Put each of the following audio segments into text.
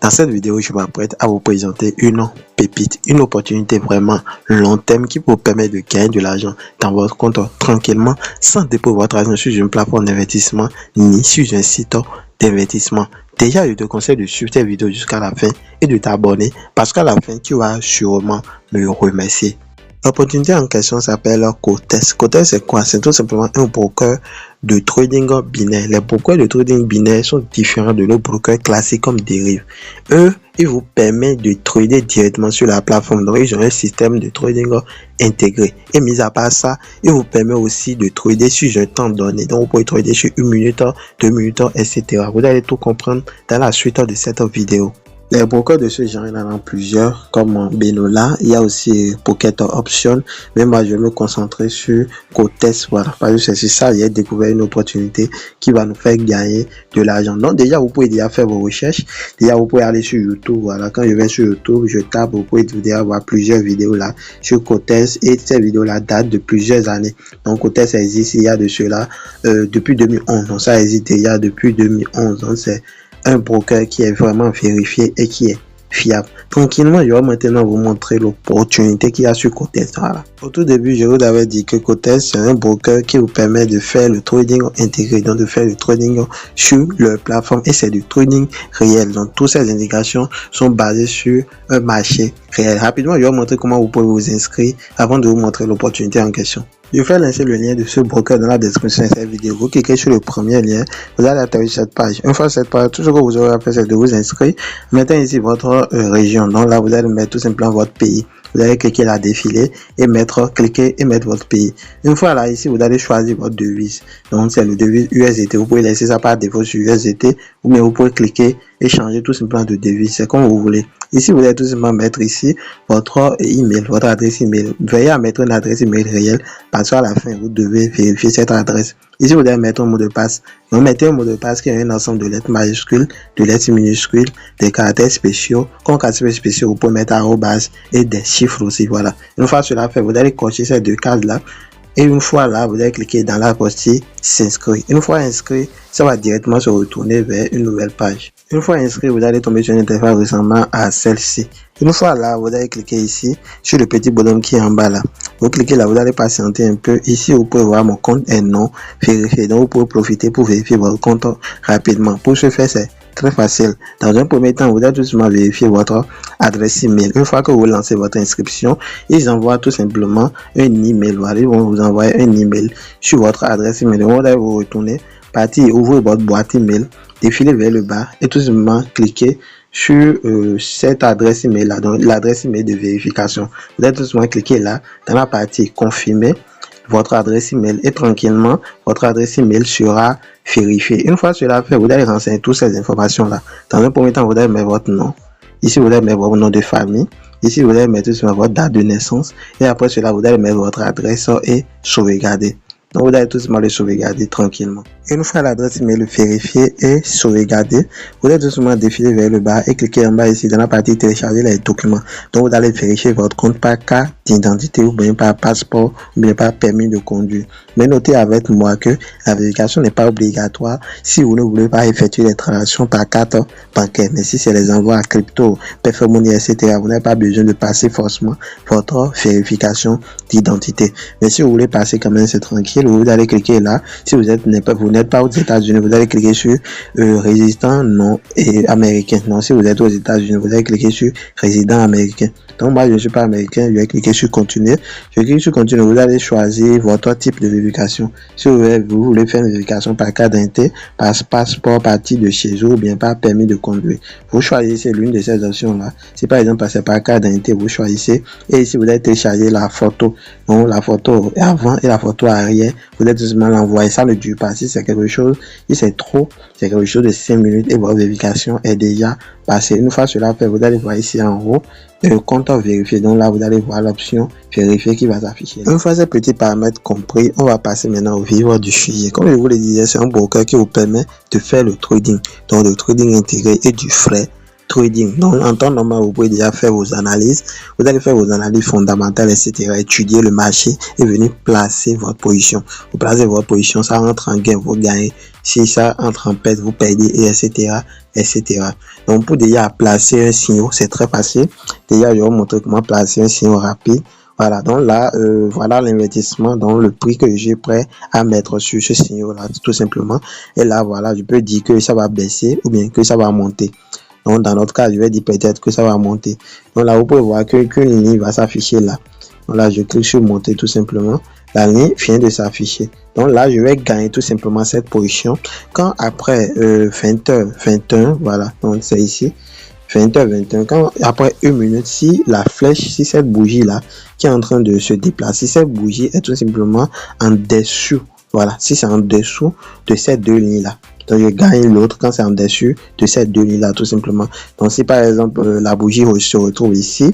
Dans cette vidéo, je m'apprête à vous présenter une pépite, une opportunité vraiment long terme qui vous permet de gagner de l'argent dans votre compte tranquillement sans déposer votre argent sur une plateforme d'investissement ni sur un site d'investissement. Déjà, je te conseille de suivre cette vidéo jusqu'à la fin et de t'abonner parce qu'à la fin, tu vas sûrement me remercier. L'opportunité en question s'appelle Cotex. Cotex, c'est quoi? C'est tout simplement un broker de trading binaire. Les brokers de trading binaire sont différents de nos brokers classiques comme dérive. Eux, ils vous permettent de trader directement sur la plateforme. Donc, ils ont un système de trading intégré. Et mis à part ça, ils vous permettent aussi de trader sur un temps donné. Donc, vous pouvez trader sur 1 minute, 2 minutes, etc. Vous allez tout comprendre dans la suite de cette vidéo. Les brokers de ce genre, il y en a plusieurs, comme Benola. Il y a aussi Pocket Option. Mais moi, je vais me concentrer sur Cotex. Voilà. Parce que c'est sur ça, j'ai découvert une opportunité qui va nous faire gagner de l'argent. Donc, déjà, vous pouvez déjà faire vos recherches. Déjà, vous pouvez aller sur YouTube. Voilà. Quand je vais sur YouTube, je tape, vous pouvez déjà voir plusieurs vidéos là sur Cotex. Et ces vidéos-là datent de plusieurs années. Donc, Cotex existe, il y a de cela, depuis 2011. Donc, ça existe déjà depuis 2011. Donc, c'est un broker qui est vraiment vérifié et qui est fiable. Tranquillement, je vais maintenant vous montrer l'opportunité qu'il y a sur Cotex. Voilà. Au tout début, je vous avais dit que Cotex, c'est un broker qui vous permet de faire le trading intégré, donc de faire le trading sur leur plateforme et c'est du trading réel. Donc, toutes ces indications sont basées sur un marché réel. Rapidement, je vais vous montrer comment vous pouvez vous inscrire avant de vous montrer l'opportunité en question. Je vais laisser le lien de ce broker dans la description de cette vidéo. Vous cliquez sur le premier lien, vous allez atterrir sur cette page. Une fois cette page, tout ce que vous aurez à faire, c'est de vous inscrire. Mettez ici votre région. Donc là, vous allez mettre tout simplement votre pays. Vous allez cliquer là, défiler et cliquer et mettre votre pays. Une fois là, ici, vous allez choisir votre devise. Donc, c'est le devise USDT. Vous pouvez laisser ça par défaut sur USDT ou bien vous pouvez cliquer et changer tout simplement de devise. C'est comme vous voulez. Ici, vous allez tout simplement mettre ici votre email, votre adresse email. Veuillez à mettre une adresse email réelle parce qu'à la fin, vous devez vérifier cette adresse. Ici, vous allez mettre un mot de passe. Vous mettez un mot de passe qui est un ensemble de lettres majuscules, de lettres minuscules, des caractères spéciaux. Comme caractères spéciaux, vous pouvez mettre arrobase et des chiffres aussi. Voilà. Une fois cela fait, vous allez cocher ces deux cases-là. Et une fois là, vous allez cliquer dans la partie s'inscrire. Une fois inscrit, ça va directement se retourner vers une nouvelle page. Une fois inscrit, vous allez tomber sur une interface ressemblant à celle-ci. Une fois là, vous allez cliquer ici sur le petit bonhomme qui est en bas là. Vous cliquez là, vous allez patienter un peu. Ici, vous pouvez voir mon compte est non vérifié. Donc, vous pouvez profiter pour vérifier votre compte rapidement. Pour ce faire, c'est très facile. Dans un premier temps, vous allez tout simplement vérifier votre adresse email. Une fois que vous lancez votre inscription, ils envoient tout simplement un email. Voilà, ils vont vous envoyer un email sur votre adresse email. Vous allez vous retourner, partir, ouvrir votre boîte email, défiler vers le bas et tout simplement cliquer sur cette adresse email là, donc l'adresse email de vérification. Vous allez tout simplement cliquer là dans la partie confirmer votre adresse email et tranquillement votre adresse email sera vérifiée. Une fois cela fait, vous allez renseigner toutes ces informations là. Dans un premier temps, vous allez mettre votre nom. Ici, vous allez mettre votre nom de famille. Ici, vous allez mettre tout simplement votre date de naissance. Et après cela, vous allez mettre votre adresse et sauvegarder. Donc, vous allez tout simplement le sauvegarder tranquillement. Une fois l'adresse email vérifiée et sauvegardée, vous allez tout simplement défiler vers le bas et cliquer en bas ici dans la partie télécharger les documents. Donc, vous allez vérifier votre compte par carte d'identité ou bien par passeport ou bien par permis de conduire. Mais notez avec moi que la vérification n'est pas obligatoire si vous ne voulez pas effectuer les transactions par carte bancaire. Mais si c'est les envois à crypto, money, etc., vous n'avez pas besoin de passer forcément votre vérification d'identité. Mais si vous voulez passer quand même, c'est tranquille. Vous allez cliquer là. Si vous n'êtes pas aux États-Unis, vous allez cliquer sur résident non et américain. Donc, si vous êtes aux États-Unis, vous allez cliquer sur résident américain. Donc, moi, je ne suis pas américain, je vais cliquer sur continuer. Je clique sur continuer, vous allez choisir votre type de vérification. Si vous voulez faire une vérification par carte d'identité, par passeport, parti de chez vous, ou bien par permis de conduire. Vous choisissez l'une de ces options-là. Si par exemple, c'est par carte d'identité, vous choisissez. Et ici, vous allez télécharger la photo. Donc, la photo avant et la photo arrière. Vous allez tout simplement l'envoyer. Ça ne dure pas. Si c'est quelque chose, si c'est trop, c'est quelque chose de 5 minutes et votre vérification est déjà passée. Une fois cela fait, vous allez voir ici en haut le compte vérifié. Donc là, vous allez voir l'option vérifier qui va s'afficher. Une fois ces petits paramètres compris, on va passer maintenant au vivre du sujet. Comme je vous le disais, c'est un broker qui vous permet de faire le trading. Donc le trading intégré et du frais trading. Donc, en temps normal, vous pouvez déjà faire vos analyses. Vous allez faire vos analyses fondamentales, etc. Étudier le marché et venir placer votre position. Vous placez votre position, ça entre en gain, vous gagnez. Si ça entre en perte, vous perdez, et etc., etc. Donc, pour déjà placer un signal, c'est très facile. Déjà, je vais vous montrer comment placer un signal rapide. Voilà, donc là, voilà l'investissement, donc le prix que j'ai prêt à mettre sur ce signal-là, tout simplement. Et là, voilà, je peux dire que ça va baisser ou bien que ça va monter. Donc, dans notre cas, je vais dire peut-être que ça va monter. Donc là, vous pouvez voir qu'une ligne va s'afficher là. Donc là, je clique sur monter tout simplement. La ligne vient de s'afficher. Donc là, je vais gagner tout simplement cette position. Quand après 20h21, voilà, donc c'est ici. 20h21, quand après 1 minute, si la flèche, si cette bougie là qui est en train de se déplacer, cette bougie est tout simplement en dessous, voilà, si c'est en dessous de ces deux lignes là, donc je gagne l'autre quand c'est en dessous de ces deux lignes là tout simplement. Donc si par exemple la bougie se retrouve ici,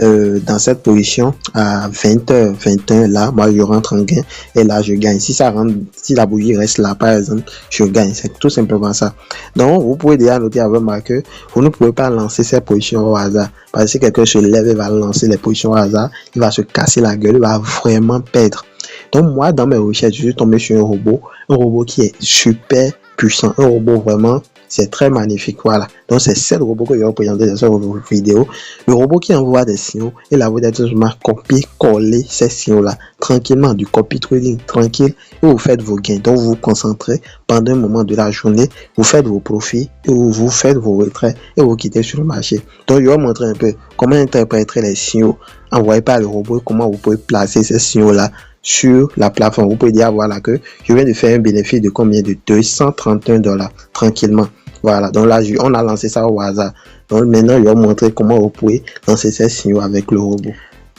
dans cette position à 20h21 là, moi je rentre en gain et là je gagne. Si ça rentre, si la bougie reste là par exemple, je gagne. C'est tout simplement ça. Donc vous pouvez déjà noter avec moi que vous ne pouvez pas lancer cette position au hasard, parce que si quelqu'un se lève et va lancer les positions au hasard, il va se casser la gueule, il va vraiment perdre. Donc moi dans mes recherches, je suis tombé sur un robot qui est super puissant, un robot vraiment, c'est très magnifique, voilà. Donc c'est ce robot que je vais vous présenter dans cette vidéo. Le robot qui envoie des signaux et là vous êtes seulement copier-coller ces signaux-là tranquillement, du copy trading tranquille, et vous faites vos gains. Donc vous vous concentrez pendant un moment de la journée, vous faites vos profits et vous faites vos retraits et vous quittez sur le marché. Donc je vais vous montrer un peu comment interpréter les signaux envoyés par le robot, comment vous pouvez placer ces signaux-là sur la plateforme. Vous pouvez dire voilà que je viens de faire un bénéfice de combien, de $231 tranquillement. Voilà, donc là on a lancé ça au hasard. Donc maintenant je vais vous montrer comment vous pouvez lancer ces signaux avec le robot.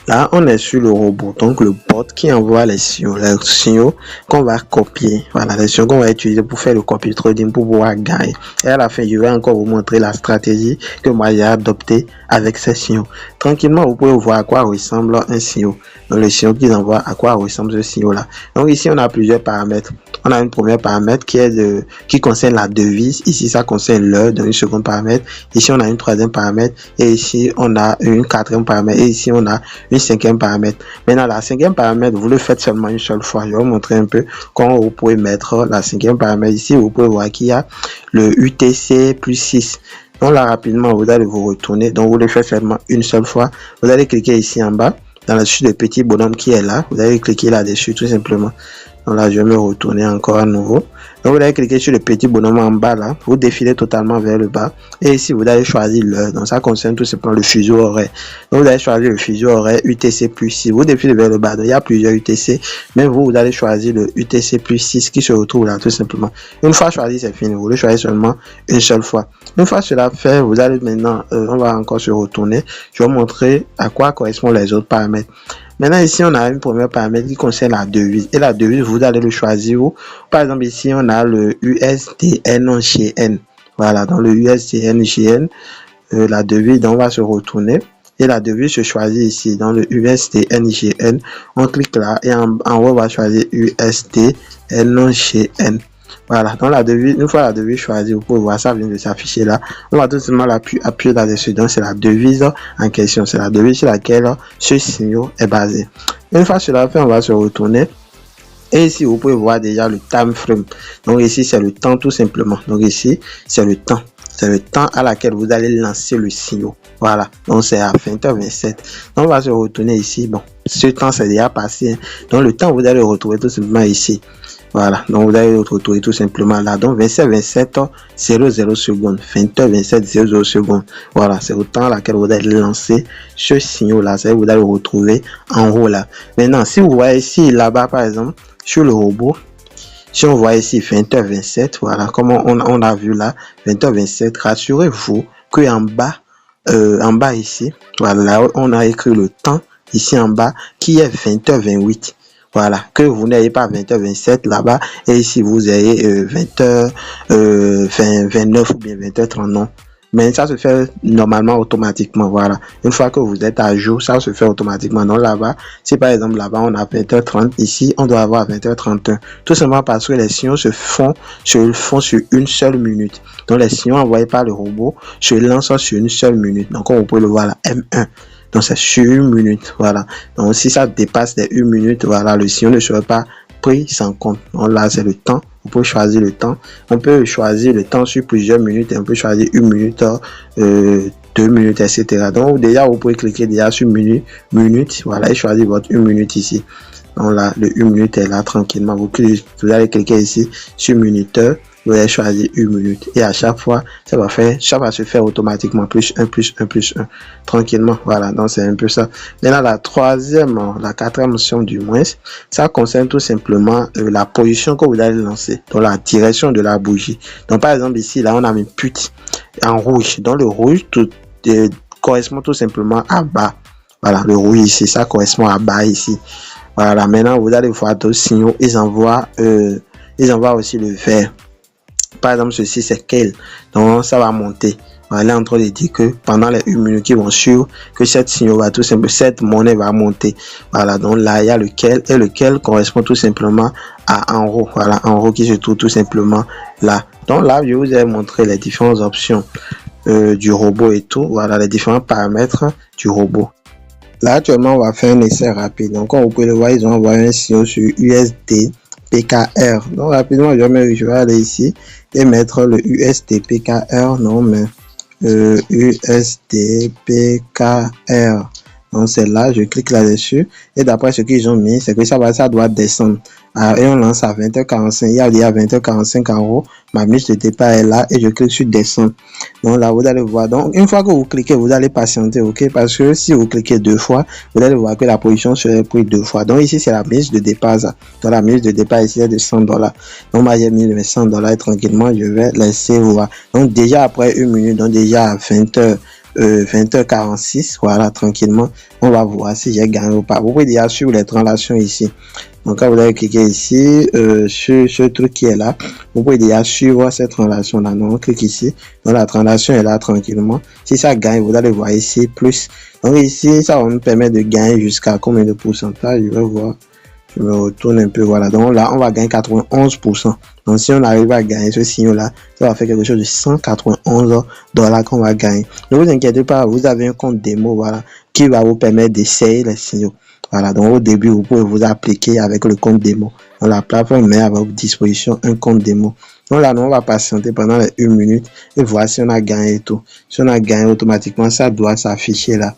Là on est sur le robot, donc le bot qui envoie les signaux qu'on va copier. Voilà, les signaux qu'on va utiliser pour faire le copy trading pour pouvoir gagner. Et à la fin je vais encore vous montrer la stratégie que moi j'ai adoptée avec ces signaux. Tranquillement vous pouvez voir à quoi ressemble un signal. Donc le signal qu'ils envoient, à quoi ressemble ce signal là. Donc ici on a plusieurs paramètres. On a une première paramètre qui concerne la devise. Ici ça concerne l'heure, donc une seconde paramètre. Ici on a une troisième paramètre et ici on a une quatrième paramètre et ici on a une cinquième paramètre. Maintenant la cinquième paramètre vous le faites seulement une seule fois. Je vais vous montrer un peu comment vous pouvez mettre la cinquième paramètre. Ici vous pouvez voir qu'il y a le UTC plus 6. Donc là rapidement vous allez vous retourner. Donc vous le faites seulement une seule fois. Vous allez cliquer ici en bas dans la suite de petit bonhomme qui est là. Vous allez cliquer là-dessus tout simplement. Donc là, je vais me retourner encore à nouveau. Donc, vous allez cliquer sur le petit bonhomme en bas là. Vous défilez totalement vers le bas. Et ici, vous allez choisir l'heure. Donc, ça concerne tout simplement le fuseau horaire. Donc, vous allez choisir le fuseau horaire UTC plus 6. Vous défilez vers le bas. Donc, il y a plusieurs UTC. Mais vous allez choisir le UTC plus 6 qui se retrouve là tout simplement. Une fois choisi, c'est fini. Vous le choisissez seulement une seule fois. Une fois cela fait, vous allez maintenant, on va encore se retourner. Je vais vous montrer à quoi correspondent les autres paramètres. Maintenant, ici, on a une première paramètre qui concerne la devise. Et la devise, vous allez le choisir où? Par exemple, ici, on a le USDN. Voilà, dans le USDN, la devise, donc on va se retourner. Et la devise se choisit ici, dans le USDN. On clique là et en haut, on va choisir USDN. Voilà, donc la devise, une fois la devise choisie, vous pouvez voir ça vient de s'afficher là. On va tout simplement appuyer là-dessus. Donc c'est la devise en question, c'est la devise sur laquelle ce signal est basé. Une fois cela fait, on va se retourner. Et ici, vous pouvez voir déjà le time frame. Donc ici, c'est le temps tout simplement. Donc ici, c'est le temps. C'est le temps à laquelle vous allez lancer le signal. Voilà, donc c'est à 20h27. Donc on va se retourner ici. Bon, ce temps c'est déjà passé. Donc le temps, vous allez le retrouver tout simplement ici. Voilà, donc vous allez le retrouver tout simplement là. Donc 27 00 secondes, 20h27 00 secondes. Voilà, c'est le temps à laquelle vous allez lancer ce signal là. C'est vous allez le retrouver en haut là. Maintenant, si vous voyez ici là-bas par exemple sur le robot, si on voit ici 20h27, voilà, comme on a vu là, 20h27, rassurez-vous que en bas ici, voilà, on a écrit le temps ici en bas qui est 20h28. Voilà, que vous n'ayez pas 20h27 là-bas et ici vous ayez 20h29 ou bien 20h30, non. mais ça se fait normalement automatiquement. Voilà, une fois que vous êtes à jour, ça se fait automatiquement. Donc là-bas, si par exemple là-bas on a 20h30, ici on doit avoir 20h31, tout simplement parce que les signaux se font sur une seule minute. Donc les signaux envoyés par le robot se lancent sur une seule minute. Donc comme vous pouvez le voir là, M1. Donc c'est sur une minute. Voilà. Donc si ça dépasse les 1 minute, voilà, le signal ne sera pas pris sans compte. Donc là c'est le temps. Vous pouvez choisir le temps. On peut choisir le temps sur plusieurs minutes et on peut choisir 1 minute, 2 minutes, etc. Donc déjà vous pouvez cliquer déjà sur minute, voilà, et choisir votre 1 minute ici. Donc là, le 1 minute est là tranquillement. Vous allez cliquer ici sur minuteur. Vous allez choisir 1 minute. Et à chaque fois, ça va se faire automatiquement. Plus 1, plus 1, plus 1. Tranquillement. Voilà. Donc c'est un peu ça. Maintenant, la quatrième option du moins, ça concerne tout simplement la position que vous allez lancer. Donc la direction de la bougie. Donc par exemple ici, là, on a mis put en rouge. Donc le rouge correspond tout simplement à bas. Voilà. Le rouge ici, ça correspond à bas ici. Voilà, maintenant vous allez voir d'autres signaux, ils envoient aussi le vert. Par exemple, ceci c'est quel, donc ça va monter. Voilà, en train de dire que pendant les 1 minute qui vont suivre, que cette monnaie va monter. Voilà, donc là il y a lequel, et lequel correspond tout simplement à en haut. Voilà, en haut qui se trouve tout simplement là. Donc là, je vous ai montré les différentes options du robot et tout. Voilà, les différents paramètres du robot. Là, actuellement, on va faire un essai rapide. Donc, comme vous pouvez le voir, ils ont envoyé un signal sur USD PKR. Donc, rapidement, je vais aller ici et mettre le USD PKR. Non, mais USD PKR. Donc, c'est là, je clique là-dessus. Et d'après ce qu'ils ont mis, c'est que ça doit descendre. Et on lance à 20h45. Il y a 20h45 en haut. Ma mise de départ est là et je clique sur descendre. Donc là, vous allez voir. Donc, une fois que vous cliquez, vous allez patienter, ok? Parce que si vous cliquez 2 fois, vous allez voir que la position serait prise 2 fois. Donc ici, c'est la mise de départ. Ça. Donc la mise de départ ici est de $100. Donc moi, j'ai mis mes $100 et tranquillement, je vais laisser voir. Donc déjà après 1 minute, donc déjà à 20h46, voilà, tranquillement, on va voir si j'ai gagné ou pas. Vous pouvez déjà suivre les transactions ici. Donc quand vous allez cliquer ici sur ce truc qui est là, vous pouvez déjà suivre cette transaction là. Donc on clique ici, donc la transaction est là tranquillement. Si ça gagne, vous allez voir ici plus. Donc ici, ça va nous permettre de gagner jusqu'à combien de pourcentage? Je vais voir. Je me retourne un peu, voilà. Donc là, on va gagner 91%. Donc si on arrive à gagner ce signal là, ça va faire quelque chose de $191 qu'on va gagner. Ne vous inquiétez pas, vous avez un compte démo, voilà, qui va vous permettre d'essayer les signaux. Voilà, donc au début, vous pouvez vous appliquer avec le compte démo. Donc la plateforme met à votre disposition un compte démo. Donc là, on va patienter pendant les 1 minute et voir si on a gagné et tout. Si on a gagné automatiquement, ça doit s'afficher là.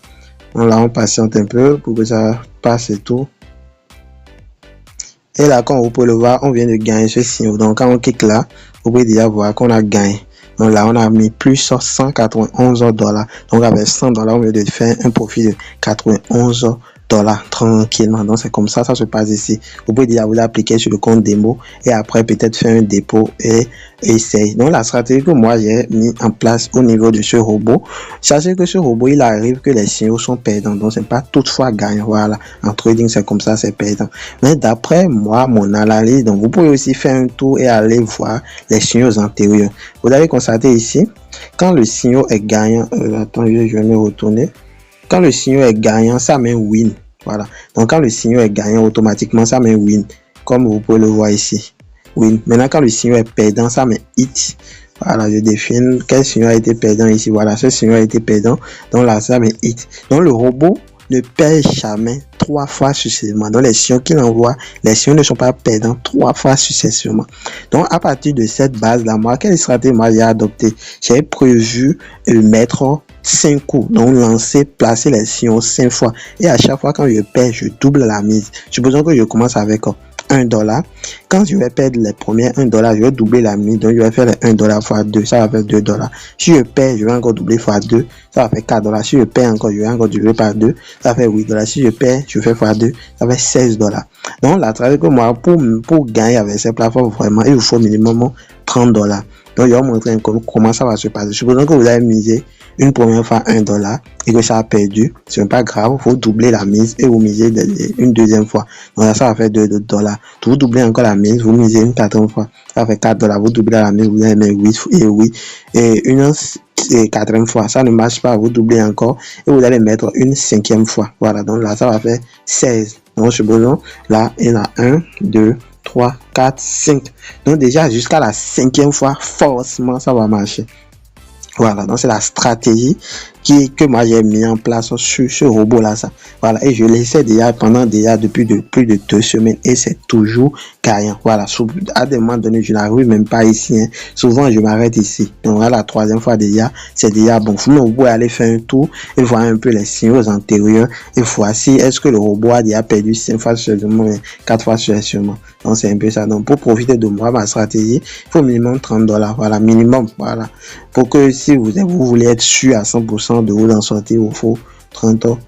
Donc là, on patiente un peu pour que ça passe et tout. Et là, comme vous pouvez le voir, on vient de gagner ce signal. Donc quand on clique là, vous pouvez déjà voir qu'on a gagné. Donc là, on a mis plus $191. Donc avec $100, on vient de faire un profit de $91 tranquillement. Donc c'est comme ça se passe ici. Vous pouvez déjà vous appliquer sur le compte démo et après peut-être faire un dépôt et essayer. Donc la stratégie que moi j'ai mis en place au niveau de ce robot, sachez que ce robot, il arrive que les signaux sont perdants. Donc c'est pas toutefois gagnant. Voilà, en trading c'est comme ça, c'est perdant. Mais d'après moi, mon analyse, donc vous pouvez aussi faire un tour et aller voir les signaux antérieurs. Vous allez constater ici, quand le signal est gagnant, attendez, je vais me retourner. Quand le signal est gagnant, ça met win. Voilà. Donc quand le signal est gagnant, automatiquement, ça met win. Comme vous pouvez le voir ici. Win. Maintenant, quand le signal est perdant, ça met hit. Voilà, je définis quel signal a été perdant ici. Voilà, ce signal a été perdant. Donc là, ça met hit. Donc le robot ne perd jamais 3 fois successivement. Donc les signaux qu'il envoie, les signaux ne sont pas perdants 3 fois successivement. Donc à partir de cette base là, moi, quelle stratégie moi j'ai adopté? J'ai prévu mettre 5 coups, donc lancer, placer les signaux 5 fois. Et à chaque fois quand je perds, je double la mise. Supposons que je commence avec $1. Quand je vais perdre les premiers $1, je vais doubler la mise. Donc je vais faire les $1 fois 2, ça va faire $2. Si je perds, je vais encore doubler fois 2, ça va faire $4. Si je perds encore, je vais encore doubler par 2, ça va faire $8. Si je perds, je fais fois 2, ça va faire $16. Donc la stratégie que moi, pour gagner avec ces plateformes, vraiment, il vous faut minimum $30. Donc, je vais vous montrer comment ça va se passer. Supposons que vous avez misé une première fois $1 et que ça a perdu. Ce n'est pas grave, il faut doubler la mise et vous misez une deuxième fois. Donc là, ça va faire $2. Vous doublez encore la mise, vous misez une quatrième fois. Ça fait $4. Vous doublez la mise, vous avez mis 8 et oui. Et une quatrième fois, ça ne marche pas, vous doublez encore et vous allez mettre une cinquième fois. Voilà, donc là, ça va faire 16. Donc, supposons, là, il y en a 1, 2, 3, 4, 5. Donc déjà, jusqu'à la cinquième fois, forcément, ça va marcher. Voilà, donc c'est la stratégie que moi j'ai mis en place sur ce robot là, ça. Voilà, et je l'essaie déjà pendant depuis plus de 2 semaines et c'est toujours gagnant. Voilà, à des moments donnés, je n'arrive même pas ici, hein. Souvent je m'arrête ici. Donc à la troisième fois déjà, c'est déjà bon. Vous pouvez aller faire un tour et voir un peu les signaux antérieurs et voir si est-ce que le robot a déjà perdu 5 fois seulement, 4 fois seulement. Donc c'est un peu ça. Donc pour profiter de moi, ma stratégie, il faut minimum $30. Voilà, minimum. Voilà, pour que si vous voulez être sûr à 100% de vous en sortir, il faut $30.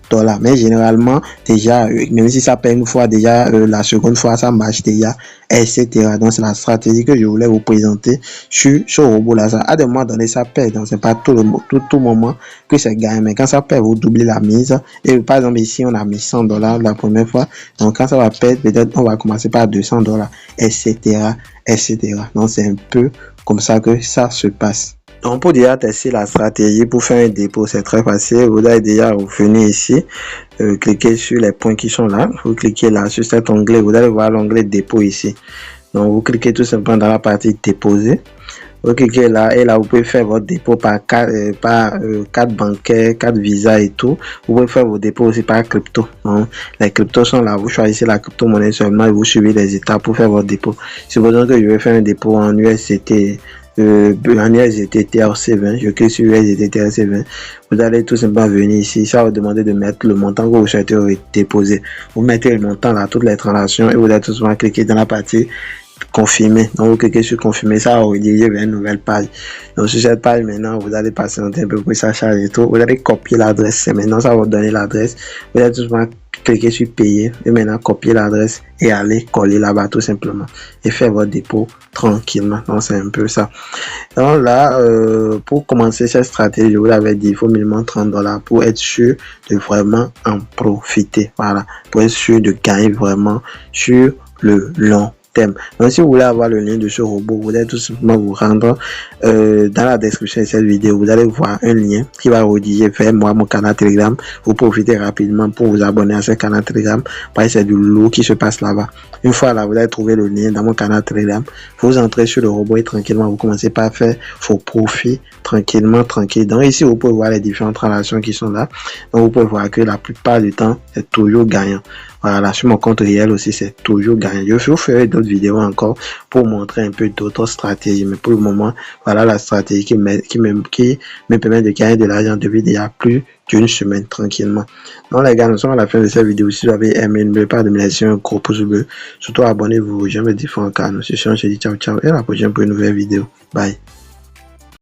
Mais généralement, déjà, même si ça paye une fois, déjà, la seconde fois, ça marche déjà, etc. Donc, c'est la stratégie que je voulais vous présenter sur ce robot-là. À des moments donnés, ça paye. Donc, c'est pas tout moment que c'est gagné. Mais quand ça paye, vous doublez la mise. Et par exemple, ici, on a mis $100 la première fois. Donc, quand ça va perdre, peut-être, on va commencer par $200, etc., etc. Donc, c'est un peu comme ça que ça se passe. Donc, pour déjà tester la stratégie pour faire un dépôt, c'est très facile. Vous allez déjà venir ici, cliquer sur les points qui sont là. Vous cliquez là sur cet onglet, vous allez voir l'onglet dépôt ici. Donc, vous cliquez tout simplement dans la partie déposer. Vous cliquez là et là, vous pouvez faire votre dépôt par carte bancaire, carte Visa et tout. Vous pouvez faire vos dépôts aussi par crypto. Donc, les cryptos sont là. Vous choisissez la crypto-monnaie seulement et vous suivez les étapes pour faire votre dépôt. Supposons que je vais faire un dépôt en USDT. En USDT TRC20, je clique sur USDT TRC20. Vous allez tout simplement venir ici. Ça va vous demander de mettre le montant que vous souhaitez déposer. Vous mettez le montant là, toutes les transactions et vous allez tout simplement cliquer dans la partie confirmer. Donc vous cliquez sur confirmer, ça va vous rediriger vers une nouvelle page. Donc sur cette page maintenant, vous allez patienter un peu pour que ça charge et tout. Vous allez copier l'adresse. Maintenant ça va vous donner l'adresse. Vous allez tout simplement cliquer sur payer et maintenant copier l'adresse et aller coller là-bas tout simplement et faire votre dépôt tranquillement. Donc c'est un peu ça. Donc là, pour commencer cette stratégie, je vous l'avais dit, il faut minimum $30 pour être sûr de vraiment en profiter. Voilà, pour être sûr de gagner vraiment sur le long terme. Donc si vous voulez avoir le lien de ce robot, vous allez tout simplement vous rendre dans la description de cette vidéo. Vous allez voir un lien qui va vous dire vers moi, mon canal Telegram. Vous profitez rapidement pour vous abonner à ce canal Telegram parce que c'est du lourd qui se passe là-bas. Une fois là, vous allez trouver le lien dans mon canal Telegram. Vous entrez sur le robot et tranquillement, vous commencez par faire vos profits tranquillement, tranquille. Donc ici, vous pouvez voir les différentes transactions qui sont là. Donc vous pouvez voir que la plupart du temps, c'est toujours gagnant. Voilà, sur mon compte réel aussi, c'est toujours gagnant. Je vous ferai d'autres vidéos encore pour montrer un peu d'autres stratégies. Mais pour le moment, voilà la stratégie qui me permet de gagner de l'argent depuis déjà plus d'une semaine tranquillement. Donc les gars, nous sommes à la fin de cette vidéo. Si vous avez aimé, n'oubliez pas de me laisser un gros pouce bleu. Surtout abonnez-vous, j'aime les différents canaux. Sur ce, je dis ciao ciao et à la prochaine pour une nouvelle vidéo. Bye.